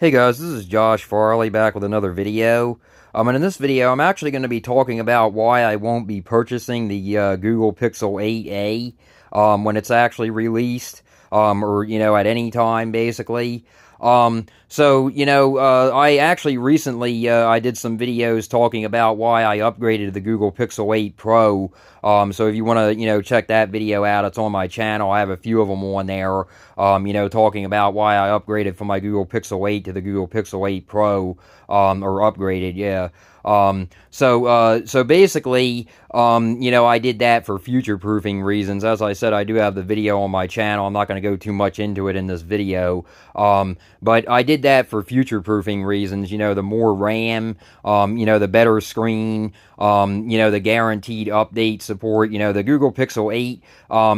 Hey guys, this is Josh Farley back with another video. And in this video, I'm actually going to be talking about why I won't be purchasing the Google Pixel 8a when it's actually released, or at any time basically. I actually recently I did some videos talking about why I upgraded to the Google Pixel 8 Pro. So if you want to, check that video out, it's on my channel. I have a few of them on there, talking about why I upgraded from my Google Pixel 8 to the Google Pixel 8 Pro, or upgraded, yeah. So basically, I did that for future-proofing reasons. As I said, I do have the video on my channel. I'm not going to go too much into it in this video. But I did that for future-proofing reasons. The more RAM, the better screen, the guaranteed update support. The Google Pixel 8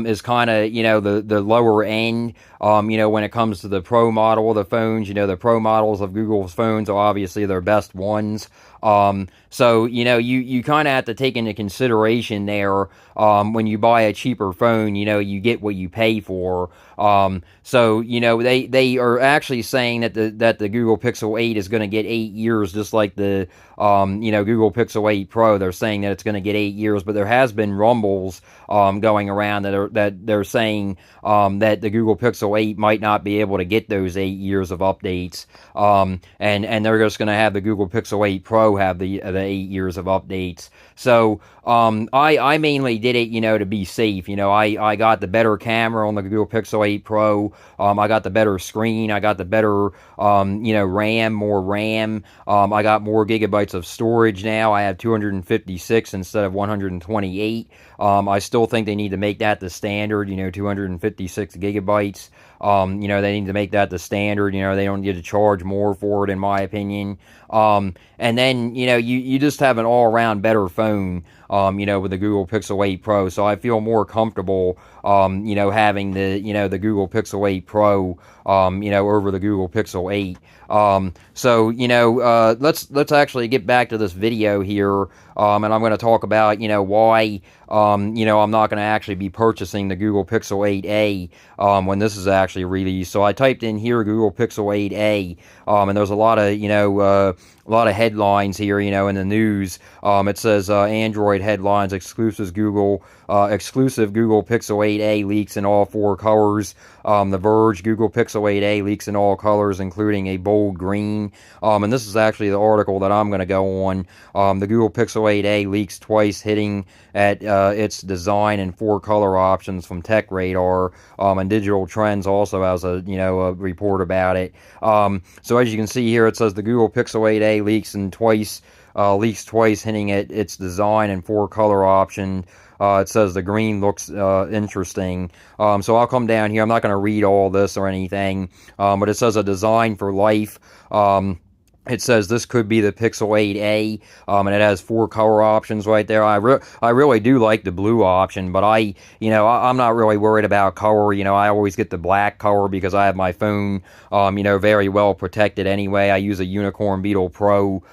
is kind of, the lower end, when it comes to the Pro model of the phones. The Pro models of Google's phones are obviously their best ones. So, you kind of have to take into consideration there, when you buy a cheaper phone, you get what you pay for. They are actually saying that the Google Pixel 8 is going to get 8 years, just like the, Google Pixel 8 Pro. They're saying that it's going to get 8 years, but there has been rumbles, going around that they're saying, that the Google Pixel 8 might not be able to get those 8 years of updates. And they're just going to have the Google Pixel 8 Pro have the 8 years of updates. So, I mainly did it, to be safe. I got the better camera on the Google Pixel 8 Pro. I got the better screen. I got the better, RAM, more RAM. I got more gigabytes of storage now. I have 256 instead of 128. I still think they need to make that the standard, 256 gigabytes. They need to make that the standard. They don't need to charge more for it, in my opinion. And then, you just have an all-around better phone, with the Google Pixel 8 Pro. So I feel more comfortable, having the Google Pixel 8 Pro, over the Google Pixel 8. Let's actually get back to this video here, and I'm going to talk about, why, I'm not going to actually be purchasing the Google Pixel 8a, when this is actually released. So I typed in here Google Pixel 8a, and there's a lot of headlines here, in the news. It says, Android headlines, exclusive Google Pixel 8a leaks in all four colors. The Verge, Google Pixel 8a leaks in all colors, including a bold green. And this is actually the article that I'm going to go on. The Google Pixel 8a leaks twice, hitting at its design and four color options from Tech Radar. And Digital Trends also has a report about it. So as you can see here, it says the Google Pixel 8a leaks twice, hinting at its design and four color option. It says the green looks interesting. So I'll come down here. I'm not going to read all this or anything, but it says a design for life. It says this could be the Pixel 8a, and it has four color options right there. I really do like the blue option, but I'm not really worried about color. I always get the black color because I have my phone, very well protected anyway. I use a Unicorn Beetle Pro,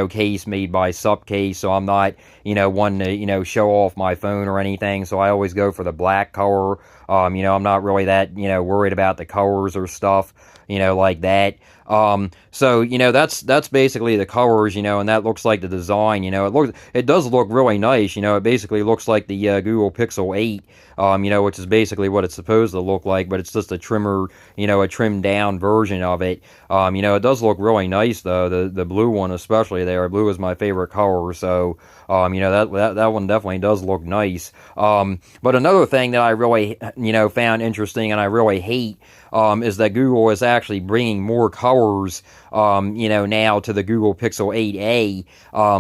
case made by Supcase, so I'm not, one to, show off my phone or anything, so I always go for the black color. I'm not really that, worried about the colors or stuff, like that. That's basically the colors, and that looks like the design, it does look really nice, it basically looks like the Google Pixel 8, which is basically what it's supposed to look like, but it's just a trimmer, a trimmed down version of it. It does look really nice though, the blue one especially there. Blue is my favorite color, so, that one definitely does look nice. But another thing that I really, found interesting and I really hate, is that Google is actually bringing more colors, now to the Google Pixel 8a,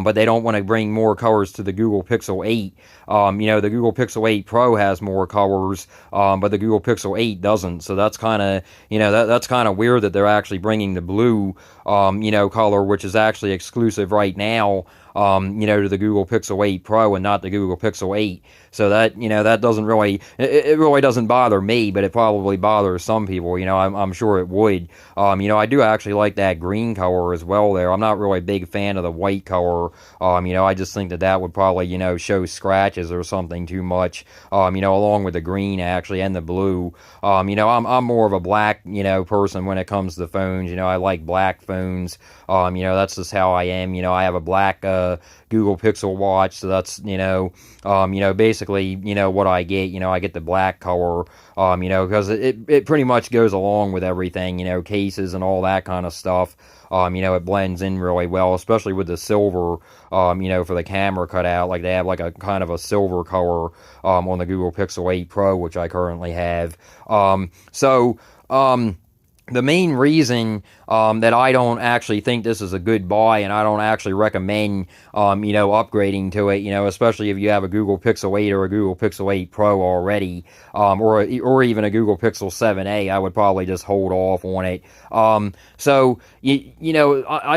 but they don't want to bring more colors to the Google Pixel 8. The Google Pixel 8 Pro has more colors, but the Google Pixel 8 doesn't. So that's kind of, that's kind of weird that they're actually bringing the blue, color, which is actually exclusive right now, to the Google Pixel 8 Pro and not the Google Pixel 8. So that, that doesn't really, it really doesn't bother me, but it probably bothers some people. I'm sure it would. I do actually like that green color as well there. I'm not really a big fan of the white color. I just think that would probably, show scratches or something too much, along with the green actually and the blue. I'm more of a black, person when it comes to phones. I like black phones. That's just how I am. I have a black Google Pixel watch, so that's, basically, what I get. I get the black color, because it pretty much goes along with everything, cases and all that kind of stuff. It blends in really well, especially with the silver, for the camera cutout. Like they have like a kind of a silver color on the Google Pixel 8 Pro, which I currently have. The main reason that I don't actually think this is a good buy, and I don't actually recommend, upgrading to it, especially if you have a Google Pixel 8 or a Google Pixel 8 Pro already, or even a Google Pixel 7a, I would probably just hold off on it. I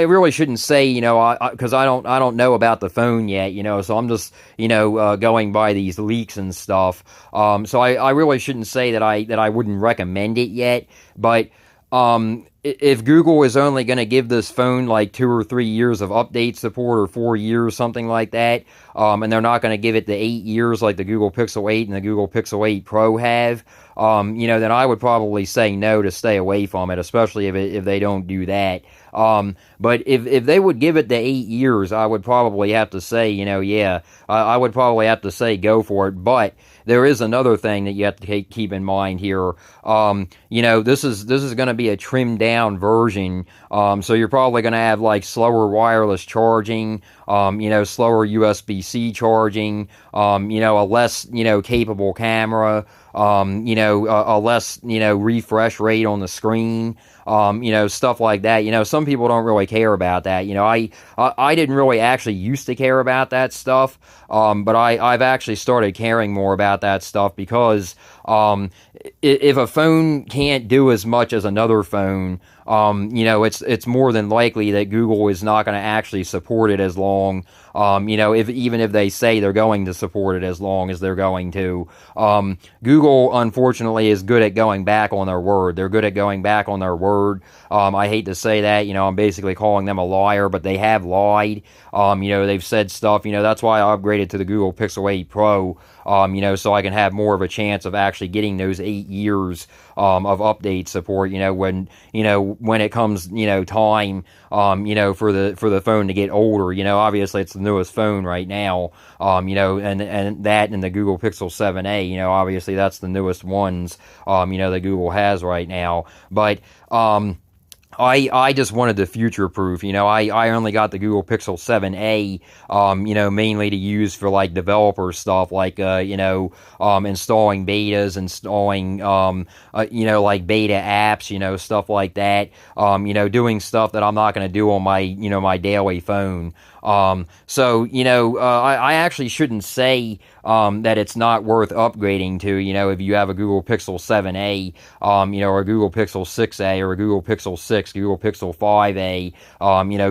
really shouldn't say, because I don't know about the phone yet, so I'm just, going by these leaks and stuff. So I really shouldn't say that I wouldn't recommend it yet, but if Google is only going to give this phone like 2 or 3 years of update support, or 4 years, something like that, and they're not going to give it the 8 years like the Google Pixel 8 and the Google Pixel 8 Pro have, then I would probably say no, to stay away from it, especially if they don't do that. But if they would give it the 8 years, I would probably have to say, I would probably have to say go for it. But there is another thing that you have to keep in mind here. This is going to be a trimmed down version. So you're probably going to have like slower wireless charging, slower USB-C charging, a less, capable camera, a less, refresh rate on the screen, stuff like that. Some people don't really care about that. I didn't really actually used to care about that stuff, but I've actually started caring more about that stuff because if a phone can't do as much as another phone, it's more than likely that Google is not going to actually support it as long. Even if they say they're going to support it as long as they're going to. Google, unfortunately, is good at going back on their word. They're good at going back on their word. I hate to say that, I'm basically calling them a liar, but they have lied. They've said stuff, that's why I upgraded to the Google Pixel 8 Pro, so I can have more of a chance of actually getting those 8 years of update support, when it comes, time, for the phone to get older. Obviously it's the newest phone right now, and that and the Google Pixel 7a, obviously that's the newest ones, that Google has right now. But, I just wanted to future-proof, I only got the Google Pixel 7a, mainly to use for, like, developer stuff, like, installing betas, installing, like, beta apps, stuff like that, doing stuff that I'm not going to do on my, my daily phone. I actually shouldn't say that it's not worth upgrading to, if you have a Google Pixel 7a, or a Google Pixel 6a, or a Google Pixel 6, Google Pixel 5a,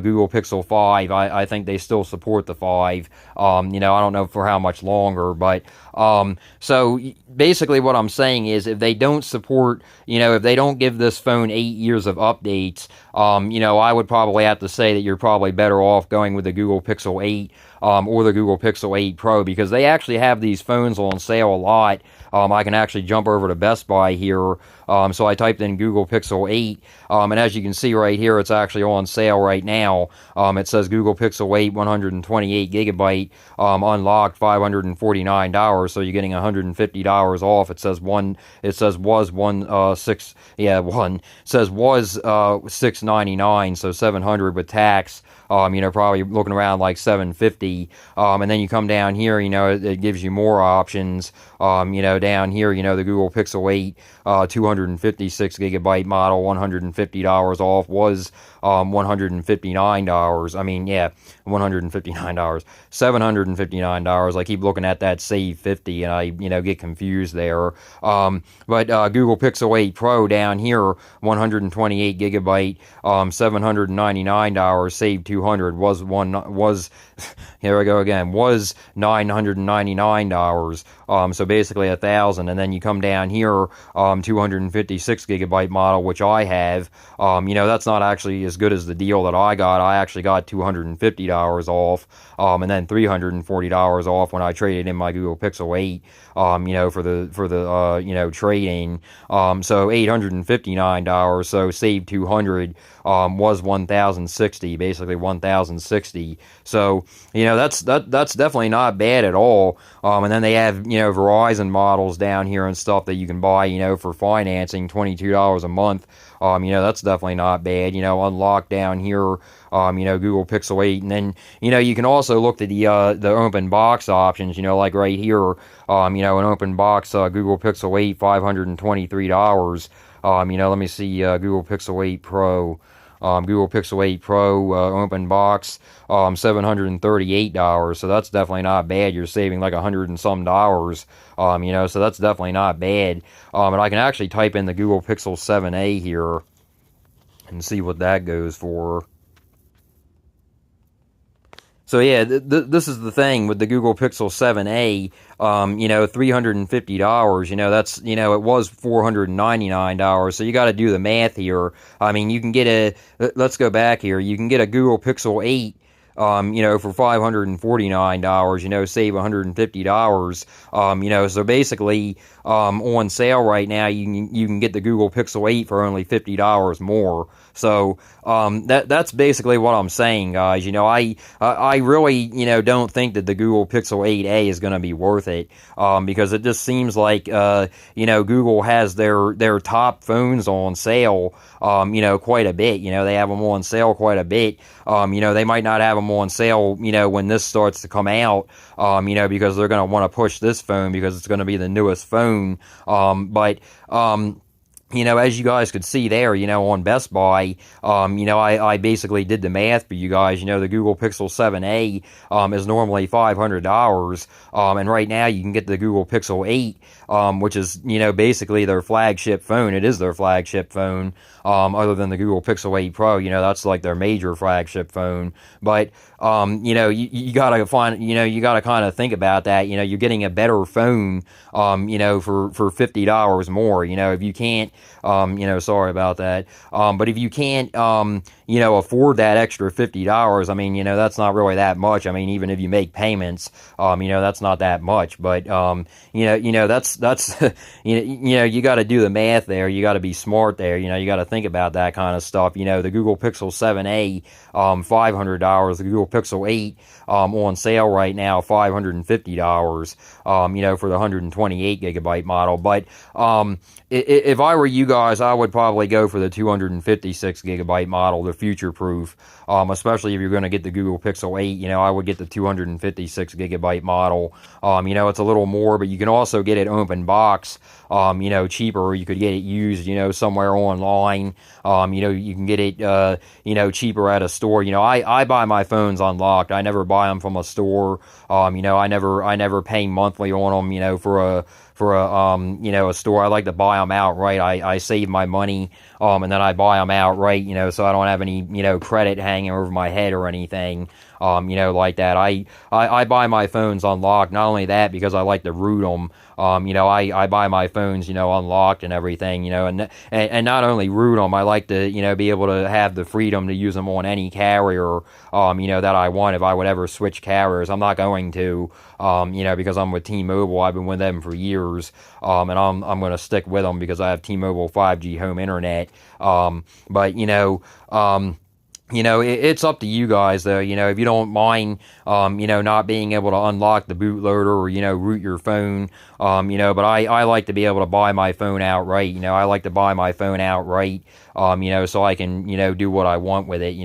Google Pixel 5, I think they still support the 5, I don't know for how much longer, but, so basically what I'm saying is if they don't support, if they don't give this phone 8 years of updates, I would probably have to say that you're probably better off going with the Google Pixel 8, or the Google Pixel 8 Pro, because they actually have these phones on sale a lot. I can actually jump over to Best Buy here. So I typed in Google Pixel 8, and as you can see right here, it's actually on sale right now. It says Google Pixel 8, 128 gigabyte, unlocked, $549. So you're getting $150 off. It says was $699, so $700 with tax. Probably looking around like $750. And then you come down here, it gives you more options. Down here, the Google Pixel 8, 256 gigabyte model, $150 off, was $159. I mean, yeah, $159, $759. I keep looking at that save 50 and I, get confused there. But Google Pixel 8 Pro down here, 128 gigabyte, $799, save 200, was here I go again, was $999. So basically 1,000. And then you come down here, 256 gigabyte model, which I have. That's not actually as good as the deal that I got. I actually got $250 off, and then $340 off when I traded in my Google Pixel 8. For the trading. So $859. So save 200. Was 1,060, basically 1,060. So that's definitely not bad at all. And then they have Verizon models down here and stuff that you can buy for financing, $22 a month. That's definitely not bad. Unlock down here. Google Pixel 8, and then you can also look at the open box options. Like right here, an open box Google Pixel 8, $523. Let me see, Google Pixel 8 Pro. Google Pixel 8 Pro open box, $738. So that's definitely not bad. You're saving like $100 and some dollars. So that's definitely not bad. And I can actually type in the Google Pixel 7a here and see what that goes for. So yeah, this is the thing with the Google Pixel 7a, $350, that's, it was $499, so you got to do the math here. I mean, you can get let's go back here, you can get a Google Pixel 8, for $549, save $150, so basically, on sale right now, you can get the Google Pixel 8 for only $50 more. So, that's basically what I'm saying, guys. I really, don't think that the Google Pixel 8a is going to be worth it, because it just seems like, Google has their top phones on sale, quite a bit. They have them on sale quite a bit. They might not have them on sale, when this starts to come out, because they're going to want to push this phone because it's going to be the newest phone. As you guys could see there, on Best Buy, I basically did the math for you guys. The Google Pixel 7a is normally $500, and right now you can get the Google Pixel 8, which is, basically their flagship phone. It is their flagship phone, other than the Google Pixel 8 Pro. That's like their major flagship phone. But, you gotta find, you gotta kind of think about that. You're getting a better phone, for $50 more. If you can't, sorry about that. But if you can't, afford that extra $50, I mean, that's not really that much. I mean, even if you make payments, that's not that much. But, that's, you got to do the math there. You got to be smart there. You got to think about that kind of stuff. The Google Pixel 7a, $500. The Google Pixel 8, on sale right now, $550, for the 128 gigabyte model. But, if I were you guys, I would probably go for the 256 gigabyte model, the future proof, especially if you're going to get the Google Pixel 8. I would get the 256 gigabyte model. It's a little more, but you can also get it open box, cheaper. You could get it used, somewhere online. You can get it, cheaper at a store. I buy my phones unlocked. I never buy them from a store. I never pay monthly on them, for a store. I like to buy them outright. I save my money, and then I buy them outright, so I don't have any, credit hanging over my head or anything, like that. I buy my phones unlocked. Not only that, because I like to root them. I buy my phones, unlocked and everything, and not only root them, I like to, be able to have the freedom to use them on any carrier, that I want. If I would ever switch carriers, I'm not going to, because I'm with T-Mobile. I've been with them for years, and I'm going to stick with them because I have T-Mobile 5G home internet. But, it's up to you guys, though. If you don't mind, not being able to unlock the bootloader or, root your phone, but I like to be able to buy my phone outright. I like to buy my phone outright, so I can, do what I want with it,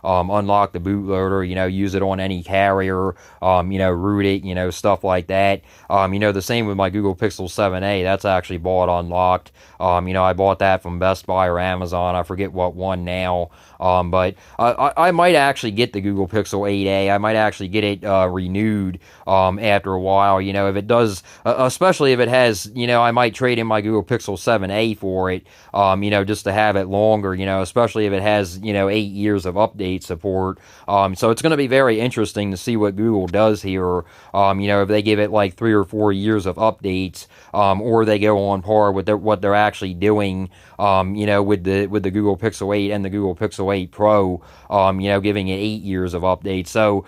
unlock the bootloader, use it on any carrier, root it, stuff like that. The same with my Google Pixel 7a. That's actually bought unlocked. I bought that from Best Buy or Amazon. I forget what one now. But I might actually get the Google Pixel 8a. I might actually get it renewed after a while. You know, if it does, especially if it has, you know, I might trade in my Google Pixel 7a for it. You know, just to have it longer. You know, especially if it has, you know, 8 years of update support. So it's going to be very interesting to see what Google does here. You know, if they give it like 3 or 4 years of updates, or they go on par with what they're actually doing. You know, with the Google Pixel 8 and the Google Pixel 8 Pro, you know, giving it 8 years of updates. So,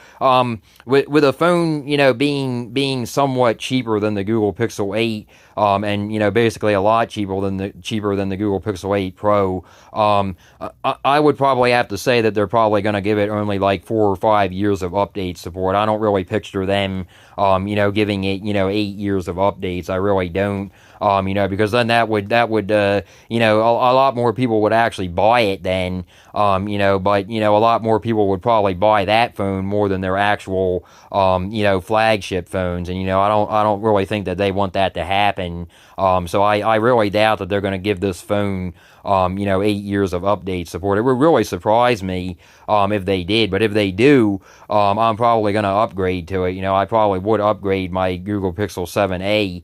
with a phone, you know, being somewhat cheaper than the Google Pixel 8, and you know, basically a lot cheaper than the Google Pixel 8 Pro, I would probably have to say that they're probably going to give it only like 4 or 5 years of update support. I don't really picture them, you know, giving it, you know, 8 years of updates. I really don't. You know, because then that would you know, a lot more people would actually buy it then, you know, but, you know, a lot more people would probably buy that phone more than their actual, you know, flagship phones. And, you know, I don't really think that they want that to happen. So I really doubt that they're going to give this phone, you know, 8 years of update support. It would really surprise me, if they did, but if they do, I'm probably going to upgrade to it. You know, I probably would upgrade my Google Pixel 7a,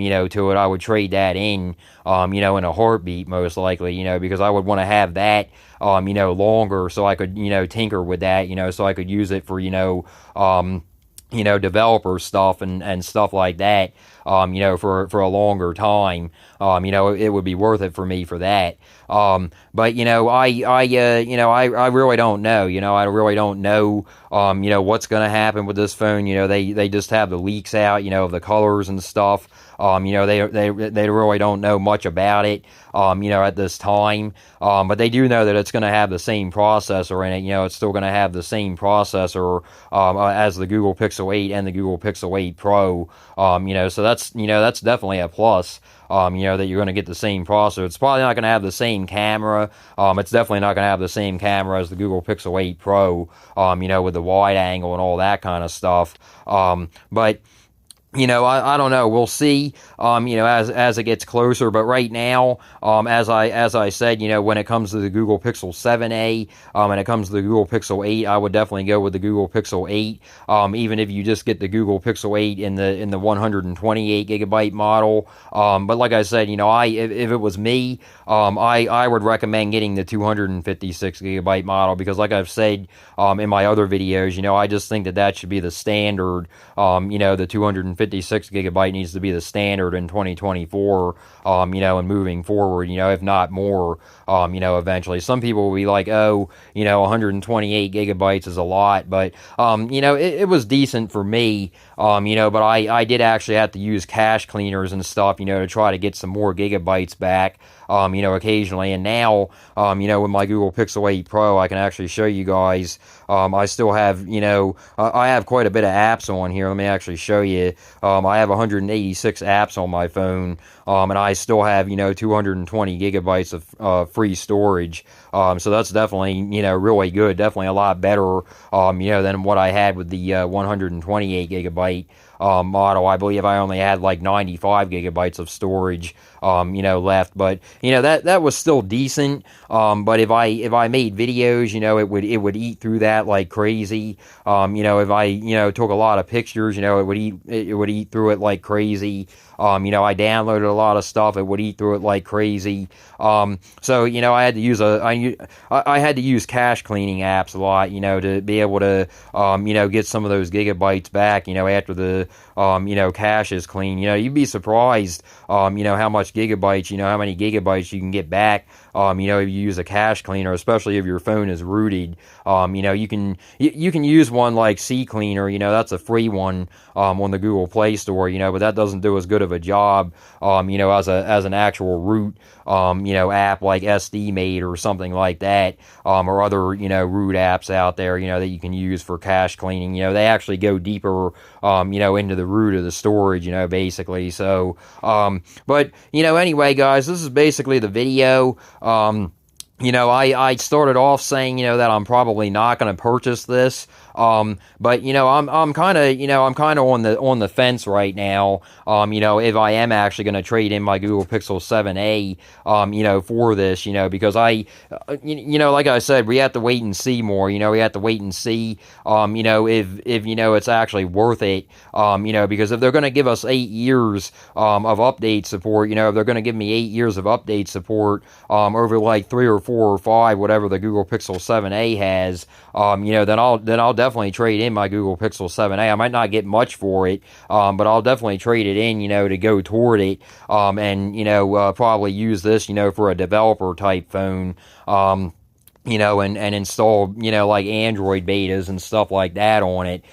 you know, to it. I would trade that in, you know, in a heartbeat, most likely, you know, because I would want to have that, you know, longer, so I could, you know, tinker with that, you know, so I could use it for, you know, developer stuff and stuff like that, you know, for a longer time. You know, it would be worth it for me for that. But, you know, you know, I really don't know. You know, I really don't know, you know, what's going to happen with this phone. You know, they just have the leaks out, you know, of the colors and stuff. You know, they really don't know much about it, you know, at this time. But they do know that it's going to have the same processor in it. You know, it's still going to have the same processor, as the Google Pixel 8 and the Google Pixel 8 Pro. You know, so that's definitely a plus. You know, that you're going to get the same processor. It's probably not going to have the same camera. It's definitely not going to have the same camera as the Google Pixel 8 Pro, you know, with the wide angle and all that kind of stuff. But you know, I don't know. We'll see, you know, as it gets closer. But right now, as I said, you know, when it comes to the Google Pixel 7a, and it comes to the Google Pixel 8, I would definitely go with the Google Pixel 8. Even if you just get the Google Pixel 8 in the 128 gigabyte model. But like I said, you know, if it was me, I would recommend getting the 256 gigabyte model, because like I've said, in my other videos, you know, I just think that should be the standard. You know, the 256 gigabyte needs to be the standard in 2024, you know, and moving forward, you know, if not more, you know, eventually. Some people will be like, oh, you know, 128 gigabytes is a lot, but, you know, it was decent for me, you know, but I did actually have to use cache cleaners and stuff, you know, to try to get some more gigabytes back, you know, occasionally. And now, you know, with my Google Pixel 8 Pro, I can actually show you guys, I still have, you know, I have quite a bit of apps on here. Let me actually show you. I have 186 apps on my phone, and I still have, you know, 220 gigabytes of free storage. So that's definitely, you know, really good. Definitely a lot better, you know, than what I had with the 128 gigabyte model. I believe I only had like 95 gigabytes of storage, you know, left. But, you know, that was still decent. But if I made videos, you know, it would eat through that like crazy. You know, if I, you know, took a lot of pictures, you know, it would eat through it like crazy. You know, I downloaded a lot of stuff. It would eat through it like crazy. So, you know, I had to use I had to use cache cleaning apps a lot, you know, to be able to, you know, get some of those gigabytes back, you know, after the, you know, cache is clean. You know, you'd be surprised, you know, how much gigabytes, you know, how many gigabytes you can get back, you know, if you use a cache cleaner, especially if your phone is rooted. You know, you can use one like CCleaner, you know, that's a free one, on the Google Play Store, you know, but that doesn't do as good of a job, you know, as an actual root, you know, app like SD-Mate or something like that, or other, you know, root apps out there, you know, that you can use for cache cleaning. You know, they actually go deeper, you know, into the root of the storage, you know, basically. So, but, you know, anyway, guys, this is basically the video. I started off saying, that I'm probably not going to purchase this. But I'm kind of, on the fence right now. If I am actually going to trade in my Google Pixel 7a, for this, because like I said, we have to wait and see more. We have to wait and see, if it's actually worth it. Because if they're going to give us 8 years, of update support, if they're going to give me 8 years of update support, over like 3 or 4 or 5, whatever the Google Pixel 7a has, then I'll definitely trade in my Google Pixel 7a. I might not get much for it, but I'll definitely trade it in, to go toward it, and probably use this, for a developer type phone. And install, like Android betas and stuff like that on it.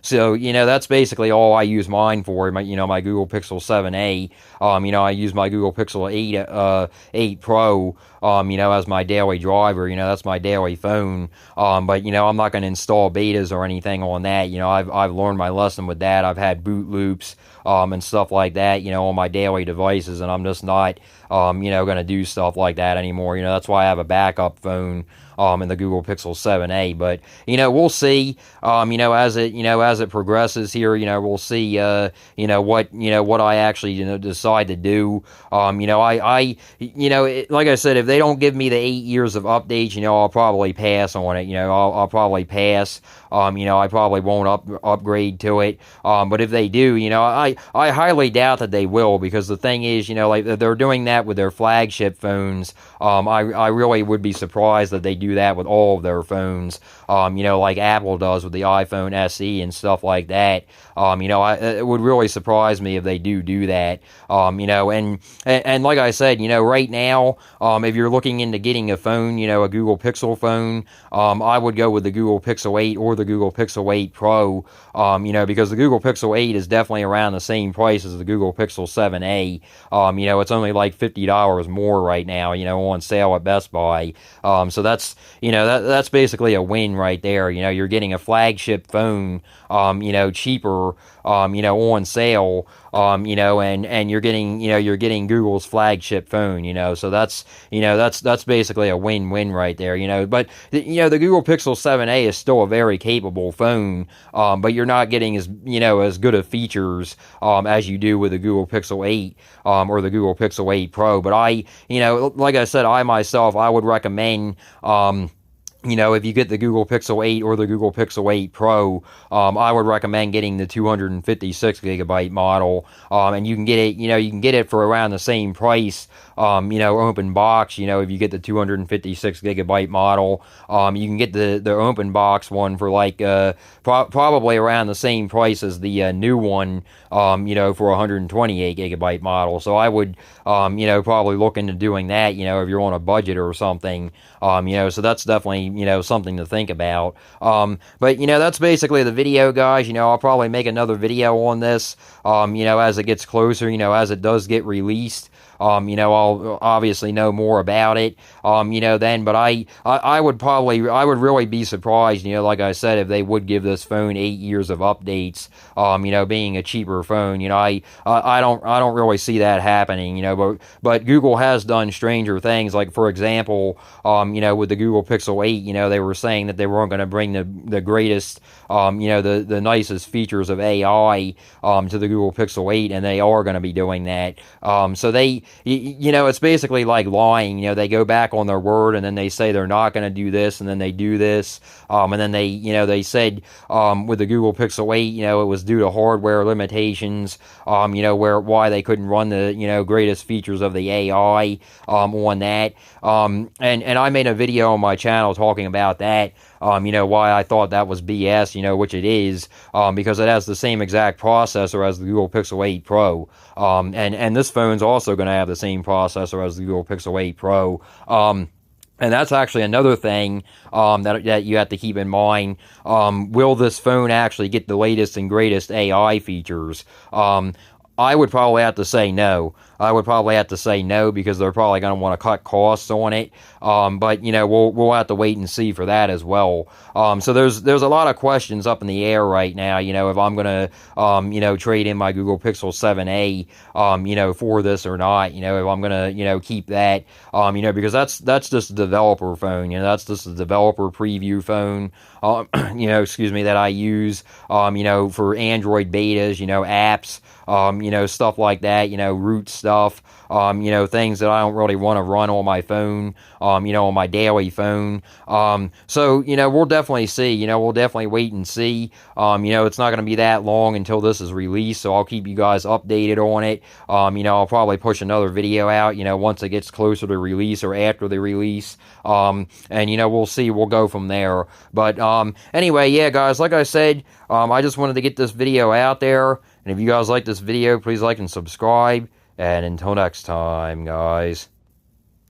So, that's basically all I use mine for, my Google Pixel 7a. I use my Google Pixel 8 Pro, as my daily driver. That's my daily phone. But, I'm not going to install betas or anything on that. I've learned my lesson with that. I've had boot loops, and stuff like that, on my daily devices, and I'm just not, going to do stuff like that anymore. That's why I have a backup phone, in the Google Pixel 7a. But we'll see. As it progresses here, we'll see. What I actually decide to do. Like I said, if they don't give me the 8 years of updates, I'll probably pass on it. I'll probably pass. I probably won't upgrade to it. But if they do, I highly doubt that they will, because the thing is, like they're doing that with their flagship phones. I really would be surprised that they do that with all of their phones. Like Apple does with the iPhone SE and stuff like that. It would really surprise me if they do that. And like I said, right now, if you're looking into getting a phone, a Google Pixel phone, I would go with the Google Pixel 8 or the Google Pixel 8 Pro, because the Google Pixel 8 is definitely around the same price as the Google Pixel 7a. It's only like $50 more right now, on sale at Best Buy. So that's, that's basically a win right there. You're getting a flagship phone, cheaper, on sale, and you're getting Google's flagship phone, so that's basically a win-win right there, but the Google Pixel 7a is still a very capable phone, but you're not getting as good of features, as you do with the Google Pixel 8, or the Google Pixel 8 Pro. But like I said, I would recommend, if you get the Google Pixel 8 or the Google Pixel 8 Pro, I would recommend getting the 256 gigabyte model, and you can get it for around the same price, open box. If you get the 256 gigabyte model, you can get the open box one for like probably around the same price as the new one, for 128 gigabyte model. So I would, probably look into doing that, if you're on a budget or something. So that's definitely, something to think about. But, that's basically the video, guys. I'll probably make another video on this, as it gets closer, as it does get released. I'll obviously know more about it, then, but I would really be surprised, like I said, if they would give this phone 8 years of updates, being a cheaper phone. I don't really see that happening, but Google has done stranger things, like, for example, with the Google Pixel 8, they were saying that they weren't going to bring the greatest, the nicest features of AI, to the Google Pixel 8, and they are going to be doing that. So it's basically like lying. They go back on their word, and then they say they're not going to do this, and then they do this. And then they said, with the Google Pixel 8, it was due to hardware limitations, why they couldn't run the, greatest features of the AI, on that. And I made a video on my channel talking about that, why I thought that was BS, which it is, because it has the same exact processor as the Google Pixel 8 Pro. And this phone's also going to have the same processor as the Google Pixel 8 Pro. And that's actually another thing, that you have to keep in mind. Will this phone actually get the latest and greatest AI features? I would probably have to say no. I would probably have to say no, because they're probably going to want to cut costs on it. But you know, we'll have to wait and see for that as well. So there's a lot of questions up in the air right now. You know, if I'm gonna you know, trade in my Google Pixel 7a you know, for this or not. You know, if I'm gonna, you know, keep that you know, because that's just a developer phone. You know, that's just a developer preview phone. You know, excuse me, that I use you know, for Android betas. You know, apps. You know, stuff like that, you know, root stuff, you know, things that I don't really want to run on my phone, you know, on my daily phone. So, you know, we'll definitely see, you know, we'll definitely wait and see. You know, it's not going to be that long until this is released, so I'll keep you guys updated on it. You know, I'll probably push another video out, you know, once it gets closer to release or after the release. And, you know, we'll see, we'll go from there. But, anyway, yeah, guys, like I said, I just wanted to get this video out there. And if you guys like this video, please like and subscribe. And until next time, guys.